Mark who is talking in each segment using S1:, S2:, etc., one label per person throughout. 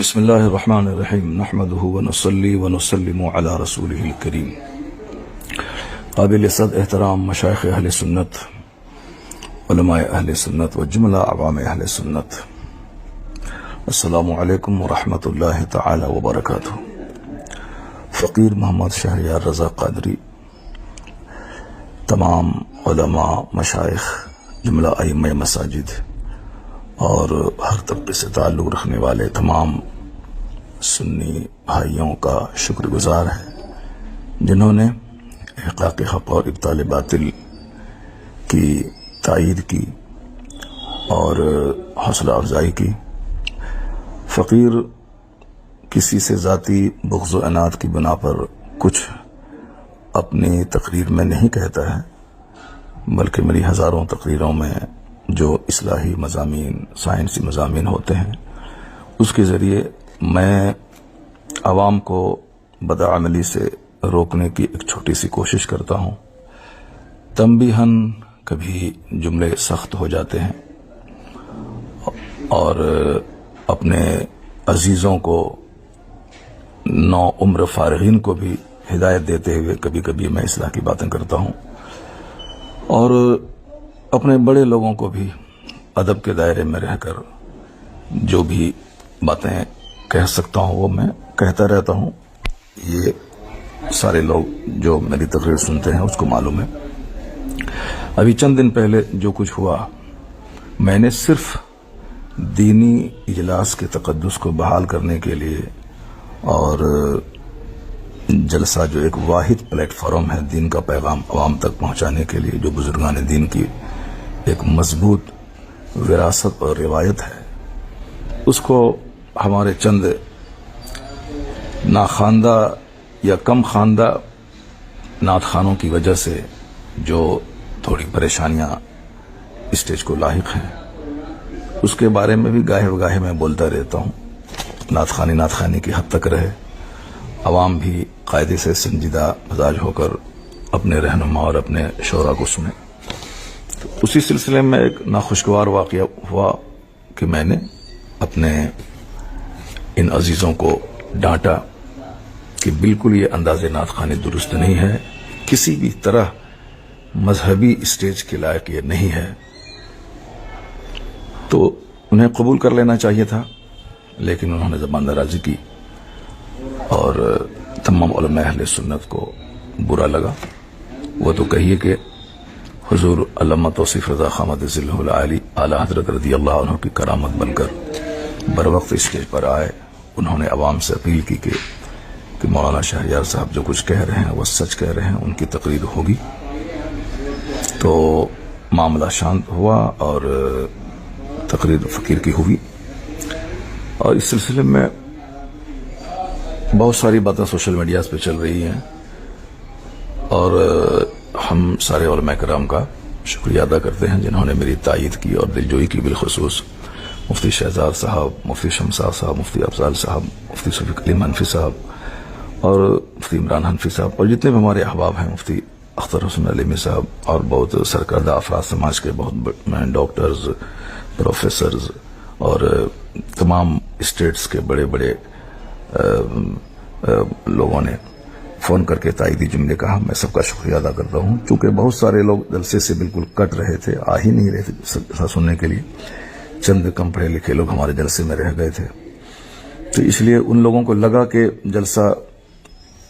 S1: بسم اللہ الرحمن الرحیم نحمده ونصلی ونسلم علی رسوله الکریم۔ قابل صد احترام مشائخ اہل سنت، علماء اہل سنت و جملہ عوام اہل سنت، السلام علیکم ورحمۃ اللہ تعالی وبرکاتہ۔ فقیر محمد شہریار رضا قادری، تمام علماء، مشائخ، جملہ ائمہ مساجد اور ہر طبقے سے تعلق رکھنے والے تمام سنی بھائیوں کا شکر گزار ہے جنہوں نے احقاق حق اور ابطال باطل کی تائید کی اور حوصلہ افزائی کی۔ فقیر کسی سے ذاتی بغض و عناد کی بنا پر کچھ اپنی تقریر میں نہیں کہتا ہے، بلکہ میری ہزاروں تقریروں میں جو اصلاحی مضامین، سائنسی مضامین ہوتے ہیں، اس کے ذریعے میں عوام کو بدعملی سے روکنے کی ایک چھوٹی سی کوشش کرتا ہوں۔ تنبیہاً کبھی جملے سخت ہو جاتے ہیں اور اپنے عزیزوں کو، نو عمر فارغین کو بھی ہدایت دیتے ہوئے کبھی کبھی میں اصلاح کی باتیں کرتا ہوں، اور اپنے بڑے لوگوں کو بھی ادب کے دائرے میں رہ کر جو بھی باتیں کہہ سکتا ہوں وہ میں کہتا رہتا ہوں۔ یہ سارے لوگ جو میری تقریر سنتے ہیں اس کو معلوم ہے۔ ابھی چند دن پہلے جو کچھ ہوا، میں نے صرف دینی اجلاس کے تقدس کو بحال کرنے کے لیے اور جلسہ جو ایک واحد پلیٹ فارم ہے دین کا پیغام عوام تک پہنچانے کے لیے، جو بزرگان دین کی ایک مضبوط وراثت اور روایت ہے، اس کو ہمارے چند ناخواندہ یا کم خواندہ نعت خوانوں کی وجہ سے جو تھوڑی پریشانیاں اسٹیج کو لاحق ہیں، اس کے بارے میں بھی گاہے بگاہے میں بولتا رہتا ہوں۔ نعت خوانی کی حد تک رہے، عوام بھی قاعدے سے سنجیدہ مزاج ہو کر اپنے رہنما اور اپنے شعراء کو سنیں۔ تو اسی سلسلے میں ایک ناخوشگوار واقعہ ہوا کہ میں نے اپنے ان عزیزوں کو ڈانٹا کہ بالکل یہ انداز نعت خوانی درست نہیں ہے، کسی بھی طرح مذہبی اسٹیج کے لائق یہ نہیں ہے۔ تو انہیں قبول کر لینا چاہیے تھا، لیکن انہوں نے زبان درازی کی اور تمام علماء اہل سنت کو برا لگا۔ وہ تو کہیے کہ حضور علامہ توصیف رضا خامد ذلہ العالی اعلی حضرت رضی اللہ عنہ کی کرامت بن کر بر وقت اسٹیج پر آئے۔ انہوں نے عوام سے اپیل کی کہ مولانا شہریار صاحب جو کچھ کہہ رہے ہیں وہ سچ کہہ رہے ہیں، ان کی تقریر ہوگی۔ تو معاملہ شانت ہوا اور تقریر فقیر کی ہوئی، اور اس سلسلے میں بہت ساری باتیں سوشل میڈیاز پہ چل رہی ہیں، اور ہم سارے علماء کرام کا شکریہ ادا کرتے ہیں جنہوں نے میری تائید کی اور دلجوئی کی، بالخصوص مفتی شہزاد صاحب، مفتی شمساد صاحب، مفتی افضال صاحب، مفتی شفیق علیم حنفی صاحب اور مفتی عمران حنفی صاحب، اور جتنے بھی ہمارے احباب ہیں، مفتی اختر حسن علیمی صاحب اور بہت سرکردہ افراد سماج کے، بہت ڈاکٹرز، پروفیسرز اور تمام اسٹیٹس کے بڑے بڑے لوگوں نے فون کر کے تائیدی جملے کہا۔ میں سب کا شکریہ ادا کرتا ہوں، چونکہ بہت سارے لوگ جلسے سے بالکل کٹ رہے تھے، آ ہی نہیں رہے تھے سننے کے لیے۔ چند کم پڑھے لکھے لوگ ہمارے جلسے میں رہ گئے تھے، تو اس لیے ان لوگوں کو لگا کہ جلسہ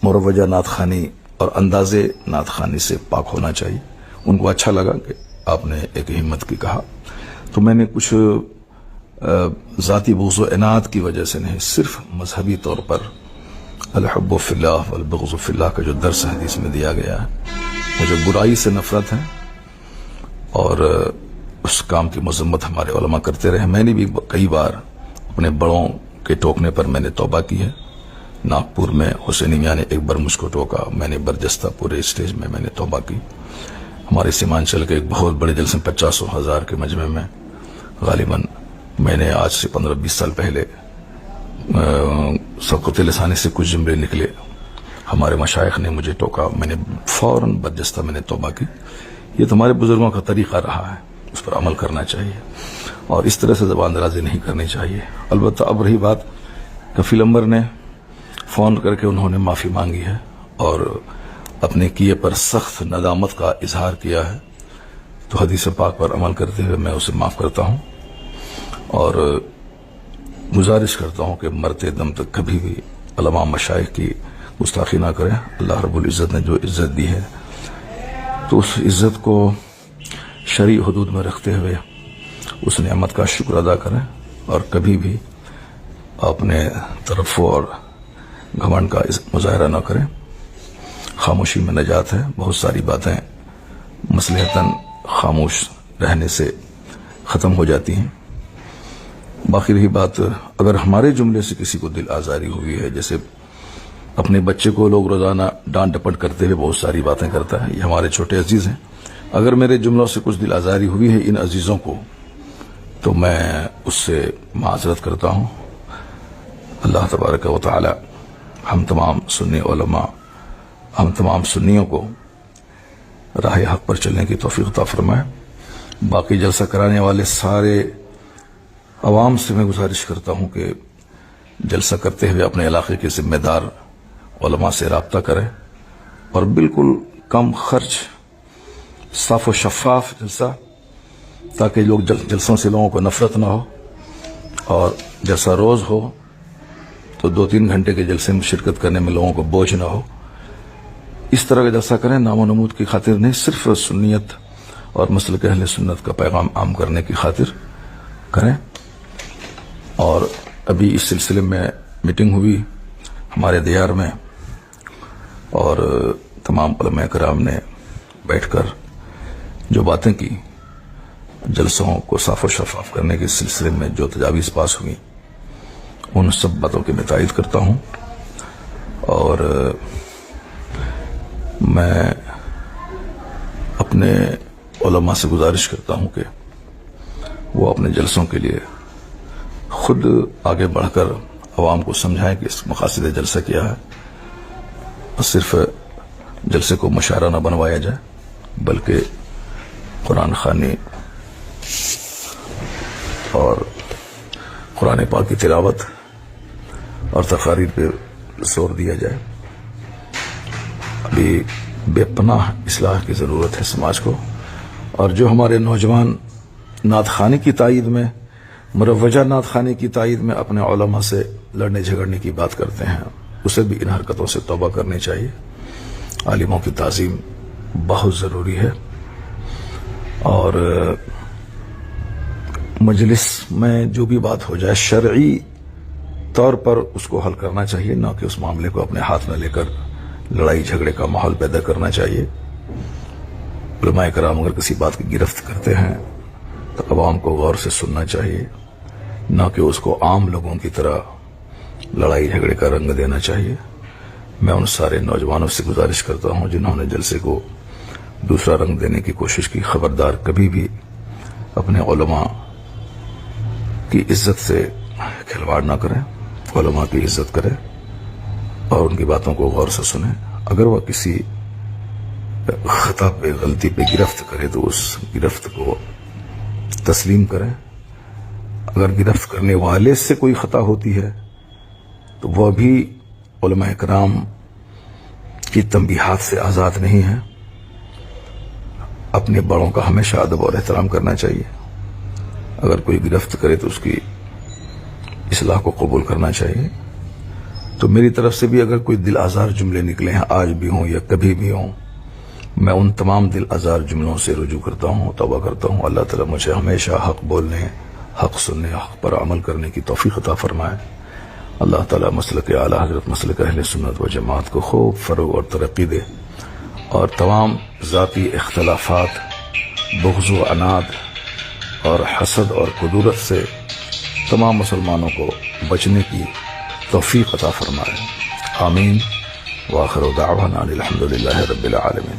S1: مروجہ نعت خوانی اور انداز نعت خوانی سے پاک ہونا چاہیے۔ ان کو اچھا لگا کہ آپ نے ایک ہمت کی کہا، تو میں نے کچھ ذاتی بغض و عناد کی وجہ سے نہیں، صرف مذہبی طور پر الحب فی اللہ والبغض فی اللہ کا جو درس حدیث میں دیا گیا ہے، مجھے برائی سے نفرت ہے اور اس کام کی مذمت ہمارے علماء کرتے رہے۔ میں نے بھی کئی بار اپنے بڑوں کے ٹوکنے پر میں نے توبہ کی ہے۔ ناگپور میں حسینی میاں نے ایک بار مجھ کو ٹوکا، میں نے برجستہ پورے اسٹیج میں میں نے توبہ کی۔ ہمارے سیمانچل کے ایک بہت بڑے جلسے 50,000 کے مجمع میں غالباً میں نے آج سے 15-20 سال پہلے سبقت لسانی سے کچھ جملے نکلے، ہمارے مشائخ نے مجھے ٹوکا، میں نے فوراً برجستہ میں نے توبہ کی۔ یہ تمہارے بزرگوں کا طریقہ رہا ہے، اس پر عمل کرنا چاہیے اور اس طرح سے زبان درازی نہیں کرنی چاہیے۔ البتہ اب رہی بات کفیل امبر نے فون کر کے انہوں نے معافی مانگی ہے اور اپنے کیے پر سخت ندامت کا اظہار کیا ہے، تو حدیث پاک پر عمل کرتے ہوئے میں اسے معاف کرتا ہوں اور گزارش کرتا ہوں کہ مرتے دم تک کبھی بھی علماء مشائخ کی گستاخی نہ کریں۔ اللہ رب العزت نے جو عزت دی ہے تو اس عزت کو شرعی حدود میں رکھتے ہوئے اس نعمت کا شکر ادا کریں اور کبھی بھی اپنے ترفع اور گھمنڈ کا مظاہرہ نہ کریں۔ خاموشی میں نجات ہے، بہت ساری باتیں مصلحتاً خاموش رہنے سے ختم ہو جاتی ہیں۔ باقی رہی بات، اگر ہمارے جملے سے کسی کو دل آزاری ہوئی ہے، جیسے اپنے بچے کو لوگ روزانہ ڈانٹ ڈپٹ کرتے ہوئے بہت ساری باتیں کرتا ہے، یہ ہمارے چھوٹے عزیز ہیں، اگر میرے جملوں سے کچھ دل آزاری ہوئی ہے ان عزیزوں کو تو میں اس سے معذرت کرتا ہوں۔ اللہ تبارک و تعالی ہم تمام سنی علماء، ہم تمام سنیوں کو راہ حق پر چلنے کی توفیق عطا فرمائے۔ باقی جلسہ کرانے والے سارے عوام سے میں گزارش کرتا ہوں کہ جلسہ کرتے ہوئے اپنے علاقے کے ذمہ دار علماء سے رابطہ کریں اور بالکل کم خرچ، صاف و شفاف جلسہ، تاکہ لوگ جلسوں سے لوگوں کو نفرت نہ ہو، اور جلسہ روز ہو تو 2-3 گھنٹے کے جلسے میں شرکت کرنے میں لوگوں کو بوجھ نہ ہو۔ اس طرح کا جلسہ کریں، نام و نمود کی خاطر نہیں، صرف سنیت اور مسلک اہل سنت کا پیغام عام کرنے کی خاطر کریں۔ اور ابھی اس سلسلے میں میٹنگ ہوئی ہمارے دیار میں اور تمام علماء کرام نے بیٹھ کر جو باتیں کی، جلسوں کو صاف و شفاف کرنے کے سلسلے میں جو تجاویز پاس ہوئی، ان سب باتوں کی میں تائید کرتا ہوں اور میں اپنے علماء سے گزارش کرتا ہوں کہ وہ اپنے جلسوں کے لیے خود آگے بڑھ کر عوام کو سمجھائیں کہ اس مقاصد جلسہ کیا ہے، اور صرف جلسے کو مشاعرہ نہ بنوایا جائے بلکہ قرآن خوانی اور قرآن پاک کی تلاوت اور تقاریر پہ زور دیا جائے۔ ابھی بے پناہ اصلاح کی ضرورت ہے سماج کو، اور جو ہمارے نوجوان نعت خوانی کی تائید میں، مروجہ نعت خوانی کی تائید میں اپنے علماء سے لڑنے جھگڑنے کی بات کرتے ہیں، اسے بھی ان حرکتوں سے توبہ کرنی چاہیے۔ عالموں کی تعظیم بہت ضروری ہے اور مجلس میں جو بھی بات ہو جائے شرعی طور پر اس کو حل کرنا چاہیے، نہ کہ اس معاملے کو اپنے ہاتھ میں لے کر لڑائی جھگڑے کا ماحول پیدا کرنا چاہیے۔ علماء کرام اگر کسی بات کی گرفت کرتے ہیں تو عوام کو غور سے سننا چاہیے، نہ کہ اس کو عام لوگوں کی طرح لڑائی جھگڑے کا رنگ دینا چاہیے۔ میں ان سارے نوجوانوں سے گزارش کرتا ہوں جنہوں نے جلسے کو دوسرا رنگ دینے کی کوشش کی، خبردار کبھی بھی اپنے علماء کی عزت سے کھلواڑ نہ کریں، علماء کی عزت کریں اور ان کی باتوں کو غور سے سنیں۔ اگر وہ کسی خطا پہ، غلطی پہ گرفت کرے تو اس گرفت کو تسلیم کریں۔ اگر گرفت کرنے والے سے کوئی خطا ہوتی ہے تو وہ بھی علماء کرام کی تنبیہات سے آزاد نہیں ہے۔ اپنے بڑوں کا ہمیشہ ادب اور احترام کرنا چاہیے۔ اگر کوئی گرفت کرے تو اس کی اصلاح کو قبول کرنا چاہیے۔ تو میری طرف سے بھی اگر کوئی دل آزار جملے نکلے ہیں، آج بھی ہوں یا کبھی بھی ہوں، میں ان تمام دل آزار جملوں سے رجوع کرتا ہوں، توبہ کرتا ہوں۔ اللہ تعالیٰ مجھے ہمیشہ حق بولنے، حق سننے، حق پر عمل کرنے کی توفیق عطا فرمائے۔ اللہ تعالیٰ مسلک اعلی حضرت مسلک اہل سنت و جماعت کو خوب فروغ اور ترقی دے، اور تمام ذاتی اختلافات، بغض و عناد اور حسد اور کدورت سے تمام مسلمانوں کو بچنے کی توفیق عطا فرمائے۔ آمین۔ وآخر دعوانا الحمد للہ رب العالمین۔